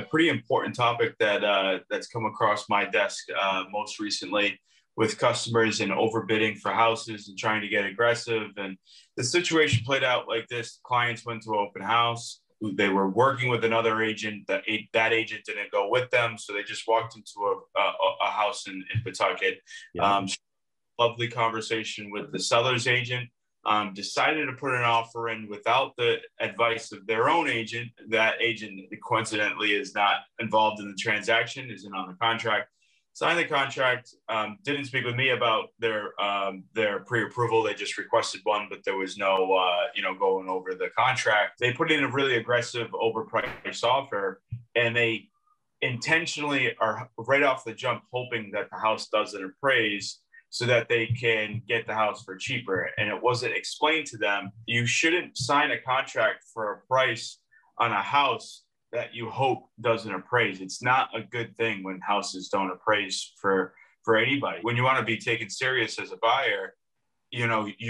pretty important topic that's come across my desk most recently with customers and overbidding for houses and trying to get aggressive. And the situation played out like this. Clients went to an open house. They were working with another agent. That agent didn't go with them, so they just walked into a house in Pawtucket. Yeah. Lovely conversation with the seller's agent. Decided to put an offer in without the advice of their own agent. That agent, coincidentally, is not involved in the transaction, isn't on the contract. Signed the contract, didn't speak with me about their pre-approval. They just requested one, but there was no, going over the contract. They put in a really aggressive, overpriced offer, and they intentionally are right off the jump hoping that the house doesn't appraise so that they can get the house for cheaper. And it wasn't explained to them, you shouldn't sign a contract for a price on a house that you hope doesn't appraise. It's not a good thing when houses don't appraise for anybody. When you want to be taken serious as a buyer, you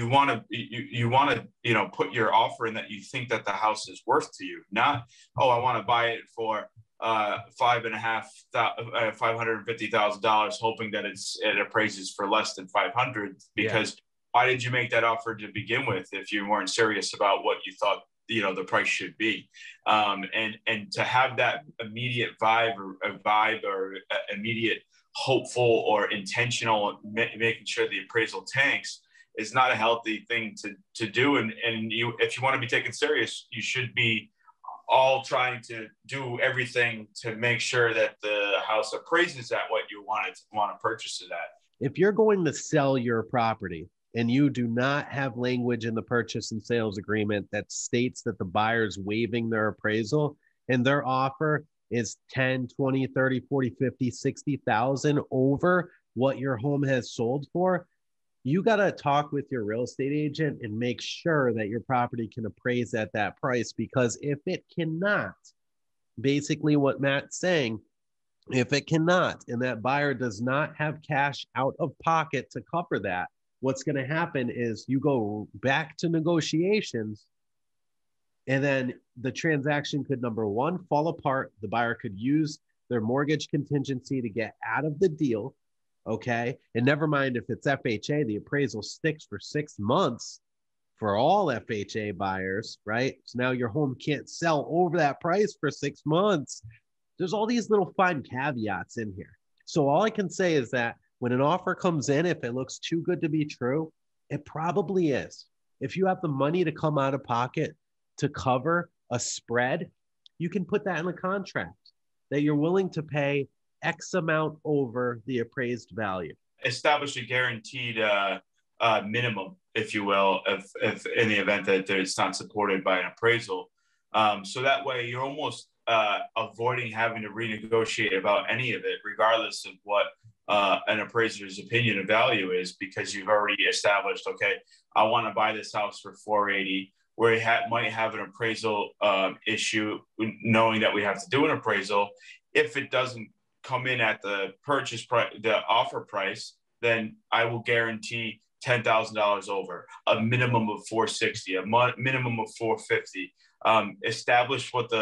want to put your offer in that you think that the house is worth to you. Not, I want to buy it for $550,000, hoping that it appraises for less than 500. Because why did you make that offer to begin with if you weren't serious about what you thought the price should be? And to have that immediate vibe or immediate hopeful or intentional making sure the appraisal tanks is not a healthy thing to do. And if you want to be taken serious, you should be all trying to do everything to make sure that the house appraises at what you want to purchase it at. If you're going to sell your property and you do not have language in the purchase and sales agreement that states that the buyer's waiving their appraisal and their offer is 10, 20, 30, 40, 50, 60,000 over what your home has sold for, you got to talk with your real estate agent and make sure that your property can appraise at that price. Because if it cannot, basically what Matt's saying, if it cannot, and that buyer does not have cash out of pocket to cover that, what's going to happen is you go back to negotiations, and then the transaction could, number one, fall apart. The buyer could use their mortgage contingency to get out of the deal. Okay. And never mind if it's FHA, the appraisal sticks for 6 months for all FHA buyers, right? So now your home can't sell over that price for 6 months. There's all these little fine caveats in here. So all I can say is that when an offer comes in, if it looks too good to be true, it probably is. If you have the money to come out of pocket to cover a spread, you can put that in the contract that you're willing to pay X amount over the appraised value. Establish a guaranteed minimum, if you will, if in the event that it's not supported by an appraisal. So that way you're almost avoiding having to renegotiate about any of it, regardless of what an appraiser's opinion of value is, because you've already established, okay, I want to buy this house for $480, where it might have an appraisal issue, knowing that we have to do an appraisal. If it doesn't come in at the purchase price, the offer price, then I will guarantee $10,000 over, a minimum of $460, a minimum of $450. Establish what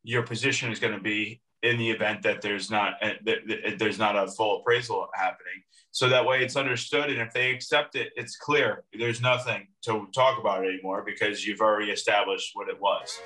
your position is going to be in the event that there's not a full appraisal happening. So that way it's understood, and if they accept it, it's clear. There's nothing to talk about anymore because you've already established what it was.